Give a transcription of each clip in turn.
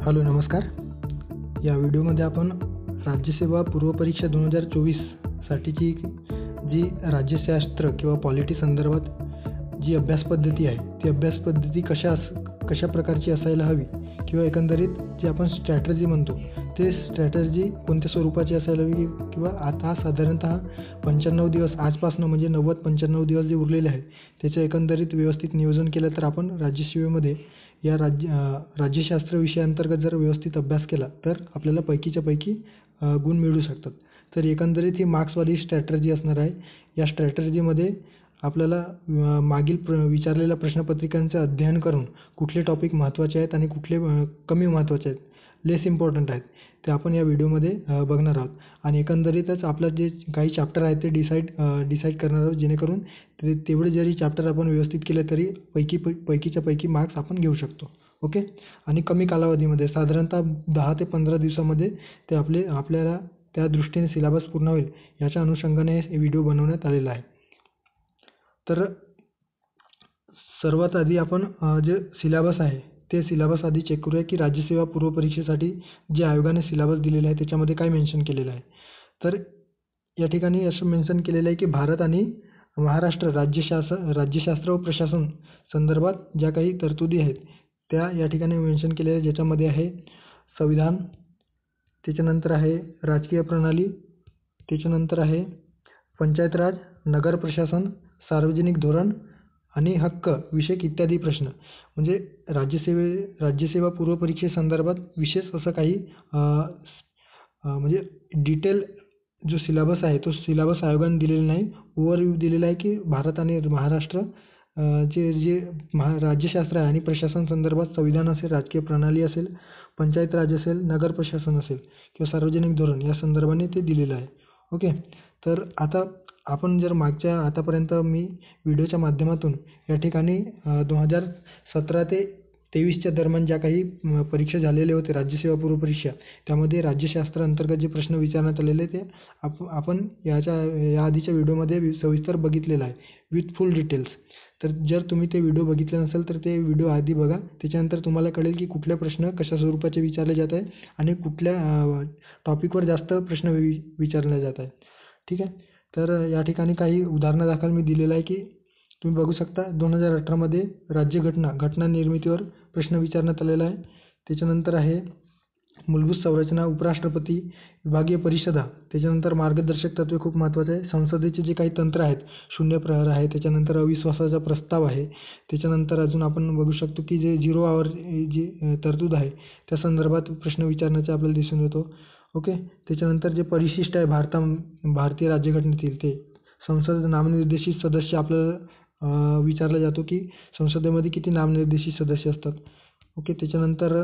Hello नमस्कार. या व्हिडिओमध्ये आपण राज्यसेवा पूर्वपरीक्षा 2024 साठीची जी राज्यशास्त्र किंवा पॉलिटी संदर्भात जी अभ्यास पद्धती आहे ती अभ्यास पद्धती कशा प्रकारची असायला हवी किंवा एकंदरीत जी आपण स्ट्रॅटर्जी म्हणतो ते स्ट्रॅटर्जी कोणत्या स्वरूपाची असायला हवी किंवा आता साधारणतः 95 दिवस आजपासून म्हणजे 90-95 दिवस जे उरलेले आहेत त्याचं एकंदरीत व्यवस्थित नियोजन केलं तर आपण राज्यसेवेमध्ये या राज्यशास्त्र विषयाअंतर्गत जर व्यवस्थित अभ्यास केला तर आपल्याला पैकीच्या पैकी गुण मिळू शकतात. तर एकंदरीत ही मार्क्सवाली स्ट्रॅटर्जी असणार आहे. या स्ट्रॅटर्जीमध्ये आपल्याला मागील विचारलेल्या प्रश्नपत्रिकांचे अध्ययन करून कुठले टॉपिक महत्त्वाचे आहेत आणि कुठले कमी महत्त्वाचे आहेत, लेस इम्पॉर्टंट आहेत, ते आपण या व्हिडिओमध्ये बघणार आहोत. आणि एकंदरीतच आपलं जे काही चॅप्टर आहेत ते डिसाईड करणार आहोत, जेणेकरून तेवढे जरी चॅप्टर आपण व्यवस्थित केले तरी पैकीच्या पैकी मार्क्स आपण घेऊ शकतो. ओके. आणि कमी कालावधीमध्ये साधारणतः 10 ते 15 दिवसामध्ये ते आपल्याला त्या दृष्टीने सिलेबस पूर्ण होईल याच्या अनुषंगाने हे व्हिडिओ बनवण्यात आलेला आहे. तर सर्वात आधी आपण जे सिलेबस आहे ते सिलेबस आधी चेक करूया की राज्यसेवा पूर्वपरीक्षेसाठी जे आयोगाने सिलेबस दिलेला आहे त्याच्यामध्ये काय मेन्शन केलेलं आहे. तर या ठिकाणी असं मेन्शन केलेलं आहे की भारत आणि महाराष्ट्र राज्यशास्त्र व प्रशासन संदर्भात ज्या काही तरतुदी आहेत त्या या ठिकाणी मेन्शन केलेल्या आहे, ज्याच्यामध्ये आहे संविधान, त्याच्यानंतर आहे राजकीय प्रणाली, त्याच्यानंतर आहे पंचायत राज, नगर प्रशासन, सार्वजनिक धोरण आणि हक्क विषयक इत्यादी प्रश्न. म्हणजे राज्यसेवा पूर्वपरीक्षेसंदर्भात विशेष असं काही म्हणजे डिटेल जो सिलेबस आहे तो सिलेबस आयोगाने दिलेला नाही. ओव्हरव्ह्यू दिलेला आहे की भारत आणि महाराष्ट्र जे राज्यशास्त्र आहे आणि प्रशासन संदर्भात संविधान असेल, राजकीय प्रणाली असेल, पंचायत राज असेल, नगर प्रशासन असेल किंवा सार्वजनिक धोरण या संदर्भाने ते दिलेलं आहे. ओके. तर आता आपण जर मागच्या आतापर्यंत मी व्हिडिओच्या माध्यमातून या ठिकाणी 2017 ते 2023च्या दरम्यान ज्या काही परीक्षा झालेले होते राज्यसेवा पूर्वपरीक्षा, त्यामध्ये राज्यशास्त्र अंतर्गत जे प्रश्न विचारण्यात आलेले ते आपण या आधीच्या व्हिडिओमध्ये सविस्तर बघितलेलं आहे विथ फुल डिटेल्स. तर जर तुम्ही ते व्हिडिओ बघितले नसेल तर ते व्हिडिओ आधी बघा. त्याच्यानंतर तुम्हाला कळेल की कुठले प्रश्न कशा स्वरूपाचे विचारले जात आहे आणि कुठल्या टॉपिकवर जास्त प्रश्न विचारले जात आहेत. ठीक आहे. तर या ठिकाणी काही उदाहरणादाखल मी दिलेलं आहे की तुम्ही बघू शकता 2018मध्ये घटना निर्मितीवर प्रश्न विचारण्यात आलेला आहे. त्याच्यानंतर आहे मूलभूत संरचना, उपराष्ट्रपती, विभागीय परिषदा, त्याच्यानंतर मार्गदर्शक तत्त्वे खूप महत्त्वाचे आहे. संसदेचे जे काही तंत्र आहेत, शून्य प्रहर आहे, त्याच्यानंतर अविश्वासाचा प्रस्ताव आहे, त्याच्यानंतर अजून आपण बघू शकतो की जे 0 आवर जी तरतूद आहे त्या संदर्भात प्रश्न विचारण्याचे आपल्याला दिसून येतो. ओके. त्याच्यानंतर जे परिशिष्ट आहे भारतीय राज्यघटनेतील ते संसद नामनिर्देशित सदस्य आपल्याला विचारला जातो की संसदेमध्ये किती नामनिर्देशित सदस्य असतात. ओके. त्याच्यानंतर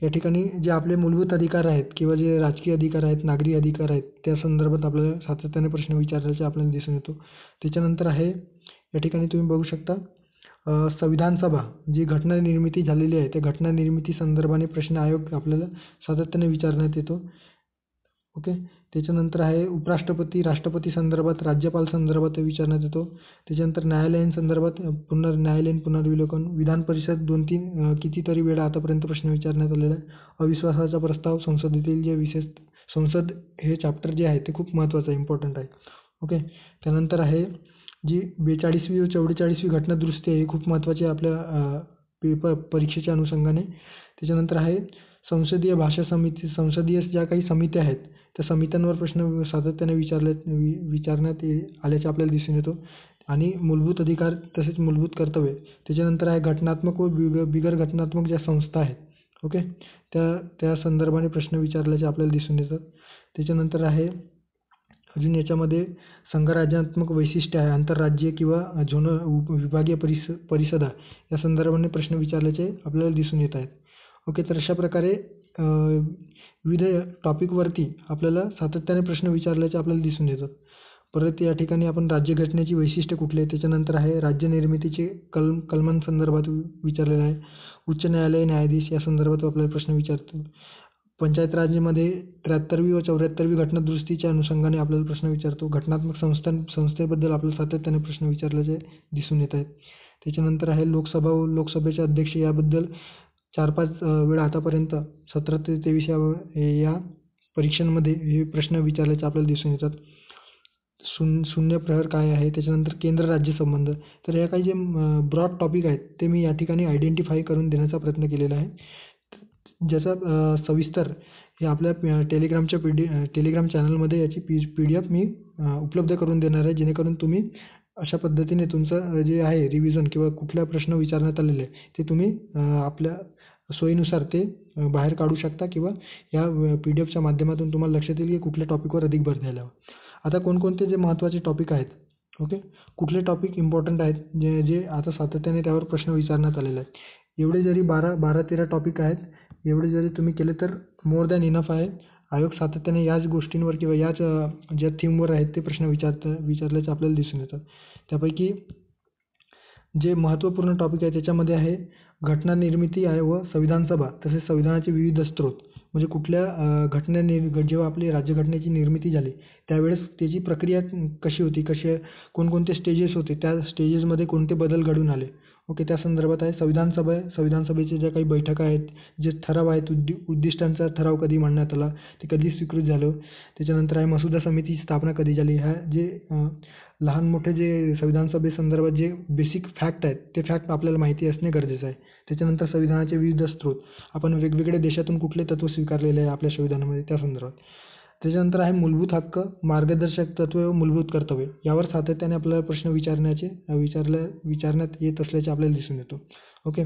या ठिकाणी जे आपले मूलभूत अधिकार आहेत किंवा जे राजकीय अधिकार आहेत, नागरी अधिकार आहेत त्या संदर्भात आपल्याला सातत्याने प्रश्न विचारल्याचे आपल्याला दिसून येतो. त्याच्यानंतर आहे या ठिकाणी तुम्ही बघू शकता संविधान सभा जी घटना निर्मिती झालेली आहे त्या घटना निर्मिती संदर्भाने प्रश्न आयोग आपल्याला सातत्याने विचारण्यात येतो. ओके. त्याच्यानंतर आहे उपराष्ट्रपती, राष्ट्रपती संदर्भात, राज्यपाल संदर्भात विचारण्यात येतो. त्याच्यानंतर न्यायालयीन संदर्भात न्यायालयीन पुनर्विलोकन, विधान परिषद 2-3 कितीतरी वेळा आतापर्यंत प्रश्न विचारण्यात आलेला आहे. अविश्वासाचा प्रस्ताव, संसदेतील जे विशेष संसद हे चॅप्टर जे आहे ते खूप महत्त्वाचं आहे, इम्पॉर्टंट आहे. ओके. त्यानंतर आहे जी 42वी व 44वी घटनादुरुस्ती आहे ही खूप महत्त्वाची आहे आपल्या परीक्षेच्या अनुषंगाने. त्याच्यानंतर आहे संसदीय भाषा समिती, संसदीय ज्या काही समित्या आहेत त्या समित्यांवर प्रश्न सातत्याने विचारण्यात आल्याचे आपल्याला दिसून येतो. आणि मूलभूत अधिकार तसेच मूलभूत कर्तव्य. त्याच्यानंतर आहे घटनात्मक व बिगर घटनात्मक ज्या संस्था आहेत, ओके, त्या संदर्भाने प्रश्न विचारल्याचे आपल्याला दिसून येतात. त्याच्यानंतर आहे अजून याच्यामध्ये संघराज्यात्मक वैशिष्ट्य आहे, आंतरराज्यीय किंवा विभागीय परिषदा या संदर्भाने प्रश्न विचारल्याचे आपल्याला दिसून येत आहेत. ओके. तर अशा प्रकारे विविध टॉपिकवरती आपल्याला सातत्याने प्रश्न विचारल्याचे आपल्याला दिसून येतात. परत या ठिकाणी आपण राज्यघटनेची वैशिष्ट्ये कुठले, त्याच्यानंतर आहे राज्य निर्मितीचे कलमांसंदर्भात विचारलेलं आहे. उच्च न्यायालय न्यायाधीश या संदर्भात आपल्याला प्रश्न विचारतो. पंचायत राजमध्ये 73वी व 74वी घटनादुरुस्तीच्या अनुषंगाने आपल्याला प्रश्न विचारतो. घटनात्मक संस्थेबद्दल आपल्याला सातत्याने प्रश्न विचारल्याचे दिसून येत आहेत. त्याच्यानंतर आहे लोकसभा व लोकसभेचे अध्यक्ष याबद्दल 4-5 वेळा आतापर्यंत 17 ते 23 या परीक्षांमध्ये हे प्रश्न विचारल्याचे आपल्याला दिसून येतात. शून्य प्रहर काय आहे, त्याच्यानंतर केंद्र राज्य संबंध. तर या काही जे ब्रॉड टॉपिक आहेत ते मी या ठिकाणी आयडेंटिफाय करून देण्याचा प्रयत्न केलेला आहे, ज्याचा सविस्तर हे आपल्या टेलिग्राम चॅनलमध्ये याची PDF मी उपलब्ध करून देणार आहे, जेणेकरून तुम्ही अशा पद्धतीने तुमचं जे आहे रिव्हिजन किंवा कुठला प्रश्न विचारण्यात आलेले आहे ते तुम्ही आपल्या सोयीनुसार ते बाहेर काढू शकता किंवा या PDFच्या माध्यमातून तुम्हाला लक्षात येईल की कुठल्या टॉपिकवर अधिक भर द्यायला हवा. आता कोणकोणते जे महत्त्वाचे टॉपिक आहेत, ओके, कुठले टॉपिक इम्पॉर्टंट आहेत जे आता सातत्याने त्यावर प्रश्न विचारण्यात आलेले आहेत. एवढे जरी 12-13 टॉपिक आहेत, एवढे जरी तुम्ही केले तर मोर दॅन इनफ आहे. आयोग सातत्याने याच गोष्टींवर किंवा याच ज्या थीमवर आहेत ते प्रश्न विचारल्याचे आपल्याला दिसून येतात. त्यापैकी जे महत्त्वपूर्ण टॉपिक आहे त्याच्यामध्ये आहे घटना निर्मिती आहे व संविधान सभा, तसेच संविधानाचे विविध स्रोत. म्हणजे कुठल्या जेव्हा आपली राज्यघटनेची निर्मिती झाली त्यावेळेस त्याची प्रक्रिया कशी होती, कोणकोणते स्टेजेस होते, त्या स्टेजेसमध्ये कोणते बदल घडून आले, ओके, त्या संदर्भात आहे. संविधान सभेच्या ज्या काही बैठका आहेत, जे ठराव आहेत, उद्दिष्टांचा ठराव कधी मांडण्यात आला, ते कधी स्वीकृत झालं. त्याच्यानंतर आहे मसुदा समितीची स्थापना कधी झाली. ह्या जे लहान मोठे जे संविधान सभेसंदर्भात जे बेसिक फॅक्ट आहेत ते फॅक्ट आपल्याला माहिती असणे गरजेचं आहे. त्याच्यानंतर संविधानाचे विविध स्रोत, आपण वेगवेगळ्या देशातून कुठले तत्त्व स्वीकारलेले आहे आपल्या संविधानामध्ये त्या संदर्भात. त्याच्यानंतर आहे मूलभूत हक्क, मार्गदर्शक तत्त्वे व मूलभूत कर्तव्ये. यावर सातत्याने आपल्याला प्रश्न विचारण्यात येत असल्याचे आपल्याला दिसून येतो, ओके.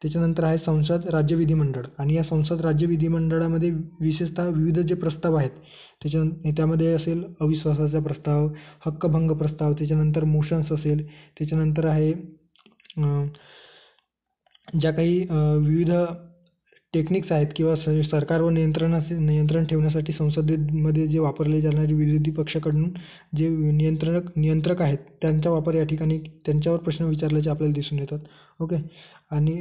त्याच्यानंतर आहे संसद राज्य विधिमंडळ, आणि या संसद राज्य विधिमंडळामध्ये विशेषतः विविध जे प्रस्ताव आहेत त्यामध्ये असेल अविश्वासाचा प्रस्ताव, हक्कभंग प्रस्ताव, त्याच्यानंतर मोशन्स असेल, त्याच्यानंतर आहे ज्या काही विविध टेक्निक्स आहेत किंवा सरकारवर नियंत्रण ठेवण्यासाठी संसदेमध्ये जे वापरले जाणारे विरोधी पक्षाकडून जे नियंत्रक आहेत त्यांचा वापर या ठिकाणी त्यांच्यावर प्रश्न विचारल्याचे आपल्याला दिसून येतात, ओके. आणि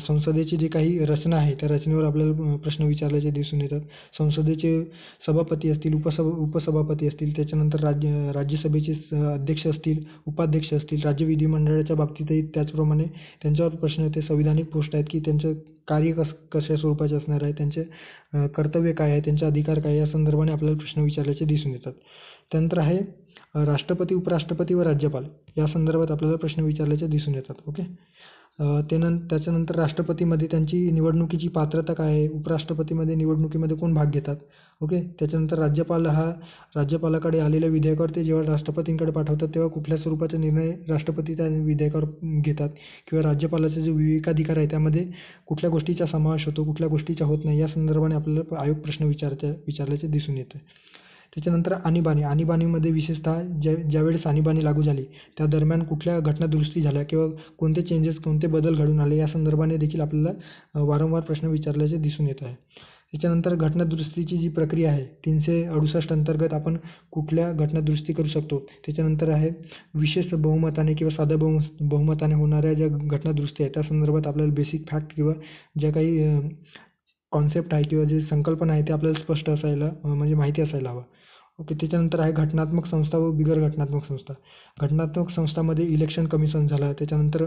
संसदेची जी काही रचना आहे त्या रचनेवर आपल्याला प्रश्न विचारल्याचे दिसून येतात. संसदेचे सभापती असतील, उपसभापती असतील, त्याच्यानंतर राज्यसभेचे अध्यक्ष असतील, उपाध्यक्ष असतील, राज्य विधिमंडळाच्या बाबतीतही त्याचप्रमाणे त्यांच्यावर प्रश्न ते संविधानिक पोस्ट आहेत की त्यांचं कार्य कशा स्वरूपाचे असणार आहे, त्यांचे कर्तव्य काय आहे, त्यांचे अधिकार काय, या संदर्भाने आपल्याला प्रश्न विचारल्याचे दिसून येतात. त्यानंतर आहे राष्ट्रपती, उपराष्ट्रपती व राज्यपाल या संदर्भात आपल्याला प्रश्न विचारल्याचे दिसून येतात, ओके. त्याच्यानंतर राष्ट्रपतीमध्ये त्यांची निवडणुकीची पात्रता काय आहे, उपराष्ट्रपतीमध्ये निवडणुकीमध्ये कोण भाग घेतात, ओके. त्याच्यानंतर राज्यपालाकडे आलेल्या विधेयकावर ते जेव्हा राष्ट्रपतींकडे पाठवतात तेव्हा कुठल्या स्वरूपाचा निर्णय राष्ट्रपती त्या विधेयकावर घेतात, किंवा राज्यपालाचा जो विवेकाधिकार आहे त्यामध्ये कुठल्या गोष्टीचा समावेश होतो, कुठल्या गोष्टीचा होत नाही, या संदर्भाने आपल्याला आयोग प्रश्न विचारल्याचे दिसून येते. त्याच्यानंतर आणीबाणीमध्ये विशेषतः ज्यावेळेस आणीबाणी लागू झाली त्या दरम्यान कुठल्या घटना दुरुस्ती झाल्या किंवा कोणते बदल घडून आले या संदर्भाने देखील आपल्याला वारंवार प्रश्न विचारल्याचे दिसून येत आहे. त्याच्यानंतर घटना दुरुस्तीची जी प्रक्रिया आहे 368 अंतर्गत आपण कुठल्या घटना दुरुस्ती करू शकतो. त्याच्यानंतर आहे विशेष बहुमताने किंवा साध्या बहुमताने होणाऱ्या ज्या घटना दुरुस्ती आहेत त्या संदर्भात आपल्याला बेसिक फॅक्ट किंवा ज्या काही कॉन्सेप्ट आहे किंवा जी संकल्पना आहे ते आपल्याला स्पष्ट असायला म्हणजे माहिती असायला हवं, ओके. त्याच्यानंतर आहे घटनात्मक संस्था व बिगर घटनात्मक संस्था. घटनात्मक संस्थांमध्ये इलेक्शन कमिशन झालं, त्याच्यानंतर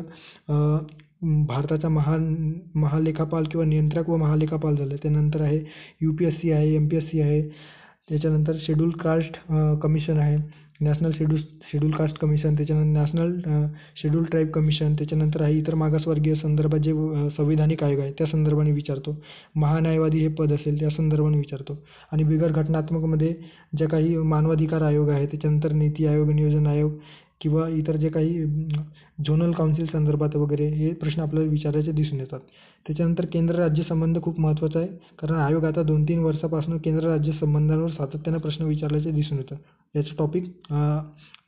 भारताचा महालेखापाल किंवा नियंत्रक व महालेखापाल झालं. त्यानंतर आहे UPSC आहे, MPSC आहे. त्याच्यानंतर शेड्यूल्ड कास्ट कमिशन आहे, नॅशनल शेड्यूल कास्ट कमिशन, त्याच्यानंतर नॅशनल शेड्यूल ट्राईब कमिशन. त्याच्यानंतर आहे इतर मागासवर्गीय संदर्भात जे संविधानिक आयोग आहे त्या संदर्भाने विचारतो. महान्यायवादी हे पद असेल त्या संदर्भाने विचारतो. आणि बिगर घटनात्मकमध्ये ज्या काही मानवाधिकार आयोग आहे, त्याच्यानंतर नीती आयोग, नियोजन आयोग किंवा इतर जे काही झोनल काउन्सिल संदर्भात वगैरे हे प्रश्न आपल्याला विचारायचे दिसून येतात. त्याच्यानंतर केंद्र राज्य संबंध खूप महत्त्वाचा आहे, कारण आयोग आता 2-3 वर्षापासून केंद्र राज्य संबंधांवर सातत्याने प्रश्न विचारल्याचे दिसून येतं. याचं टॉपिक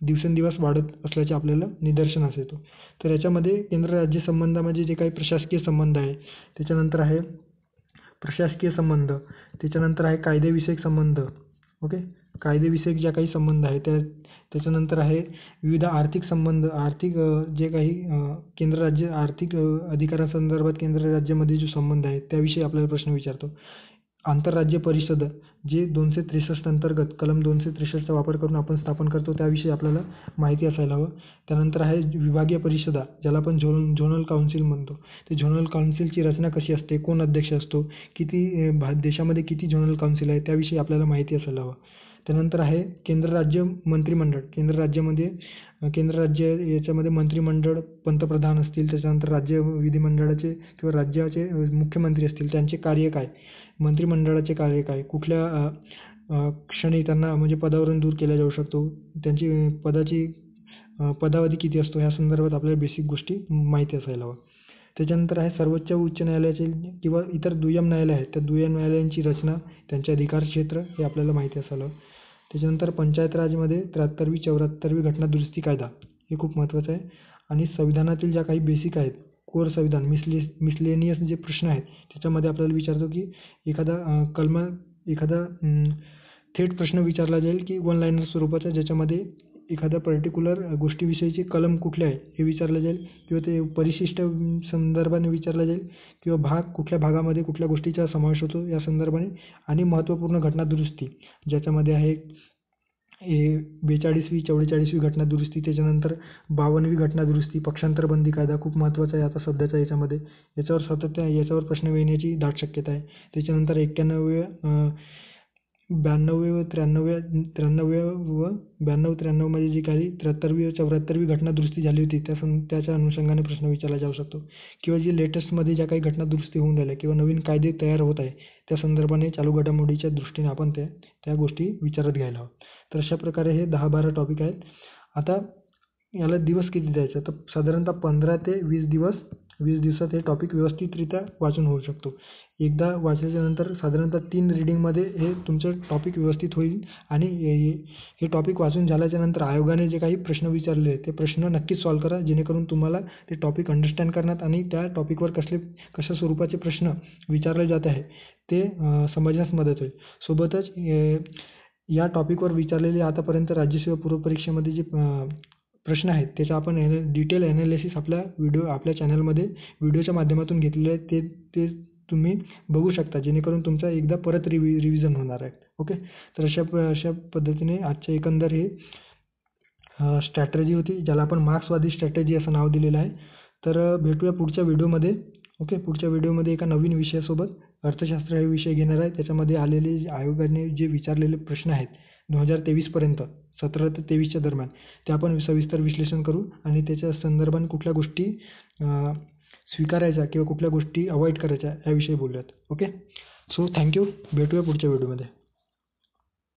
दिवसेंदिवस वाढत असल्याचे आपल्याला निदर्शनास येतो. तर याच्यामध्ये केंद्र राज्य संबंधामध्ये जे काही प्रशासकीय संबंध आहे, त्याच्यानंतर आहे प्रशासकीय संबंध, त्याच्यानंतर आहे कायदेविषयक संबंध, ओके. कायदेविषयक ज्या काही संबंध आहे त्याच्यानंतर आहे विविध आर्थिक संबंध, जे काही केंद्र राज्य आर्थिक अधिकारांसंदर्भात केंद्र राज्यामध्ये जो संबंध आहे त्याविषयी आपल्याला प्रश्न विचारतो. आंतरराज्य परिषद जे 263 अंतर्गत कलम 263चा वापर करून आपण स्थापन करतो त्याविषयी आपल्याला माहिती असायला हवं. त्यानंतर आहे विभागीय परिषदा, ज्याला आपण झोनल काउन्सिल म्हणतो. ते झोनल काउन्सिलची रचना कशी असते, कोण अध्यक्ष असतो, किती देशामध्ये किती झोनल काउन्सिल आहे त्याविषयी आपल्याला माहिती असायला हवं. त्यानंतर आहे केंद्र राज्य मंत्रिमंडळ. केंद्र राज्य याच्यामध्ये मंत्रिमंडळ पंतप्रधान असतील, त्याच्यानंतर राज्य विधिमंडळाचे किंवा राज्याचे मुख्यमंत्री असतील, त्यांचे कार्य काय, मंत्रिमंडळाचे कार्य काय, कुठल्या क्षणी त्यांना म्हणजे पदावरून दूर केला जाऊ शकतो, त्यांची पदावधी किती असतो, ह्या संदर्भात आपल्याला बेसिक गोष्टी माहिती असायला हवं. त्याच्यानंतर आहे सर्वोच्च उच्च न्यायालयाचे किंवा इतर दुय्यम न्यायालय आहेत, त्या दुय्यम न्यायालयांची रचना, त्यांचे अधिकार क्षेत्र हे आपल्याला माहिती असायला हवं. त्याच्यानंतर पंचायत राजमध्ये 73वी 74वी घटना दुरुस्ती कायदा हे खूप महत्त्वाचं आहे. आणि संविधानातील ज्या काही बेसिक आहेत, कोर संविधान, मिसलेनियस जे प्रश्न आहेत त्याच्यामध्ये आपल्याला विचारतो की एखादा थेट प्रश्न विचारला जाईल की वन लाईनर स्वरूपाचा, ज्याच्यामध्ये एखाद्या पर्टिक्युलर गोष्टीविषयीचे कलम कुठले आहे हे विचारलं जाईल, किंवा ते परिशिष्ट संदर्भाने विचारलं जाईल, किंवा कुठल्या भागामध्ये कुठल्या गोष्टीचा समावेश होतो या संदर्भाने. आणि महत्त्वपूर्ण घटना दुरुस्ती, ज्याच्यामध्ये आहे 42वी 44वी घटना दुरुस्ती, त्याच्यानंतर 52वी घटना दुरुस्ती, पक्षांतर बंदी कायदा खूप महत्त्वाचा आहे आता सध्याच्या याच्यामध्ये, याच्यावर प्रश्न येण्याची दाट शक्यता आहे. त्याच्यानंतर 93मध्ये जी काही 73वी व 74वी घटना दुरुस्ती झाली होती त्याच्या अनुषंगाने प्रश्न विचारला जाऊ शकतो, किंवा जी लेटेस्टमध्ये ज्या काही घटना दुरुस्ती होऊन राहिल्या किंवा नवीन कायदे तयार होत आहे त्या संदर्भाने चालू घडामोडीच्या दृष्टीने आपण त्या गोष्टी विचारात घ्यायला हवं. तर अशा प्रकारे हे 10-12 टॉपिक आहेत. आता याला दिवस किती द्यायचा, तर साधारणतः 15 ते 20 दिवसात हे टॉपिक व्यवस्थितरित्या वाचून होऊ शकतो. एकदा वाचल्याच्यानंतर साधारणतः 3 रीडिंगमध्ये हे तुमचं टॉपिक व्यवस्थित होईल. आणि हे टॉपिक वाचून झाल्याच्यानंतर आयोगाने जे काही प्रश्न विचारले ते प्रश्न नक्कीच सॉल्व करा, जेणेकरून तुम्हाला ते टॉपिक अंडरस्टँड करण्यात आणि त्या टॉपिकवर कशा स्वरूपाचे प्रश्न विचारले जात आहे ते समजण्यास मदत होईल. सोबतच या टॉपिकवर विचारलेले आतापर्यंत राज्यसेवा पूर्व परीक्षेमध्ये जे प्रश्न आहेत त्याचा आपण डिटेल ॲनालिसिस आपल्या चॅनलमध्ये व्हिडिओच्या माध्यमातून घेतलेले आहेत, ते तुम्ही बघू शकता, जेणेकरून तुमचा एकदा परत रिव्हिजन होणार आहे. ओके, तर अशा पद्धतीने आजच्या एकंदर हे स्ट्रॅटेजी होती, ज्याला आपण मार्क्सवादी स्ट्रॅटेजी असं नाव दिलेलं आहे. तर भेटूया पुढच्या व्हिडिओमध्ये. ओके, पुढच्या व्हिडिओमध्ये एका नवीन विषयासोबत अर्थशास्त्र हे विषय घेणार आहे. त्याच्यामध्ये आलेले आयोगाने जे विचारलेले प्रश्न आहेत 2023पर्यंत 17 ते 23च्या दरम्यान, ते आपण सविस्तर विश्लेषण करू आणि त्याच्या संदर्भाने कुठल्या गोष्टी स्वीकारायच्या किंवा कुठल्या गोष्टी अवॉइड करायच्या याविषयी बोलूयात. Okay, so thank you. भेटूया पुढच्या व्हिडिओमध्ये.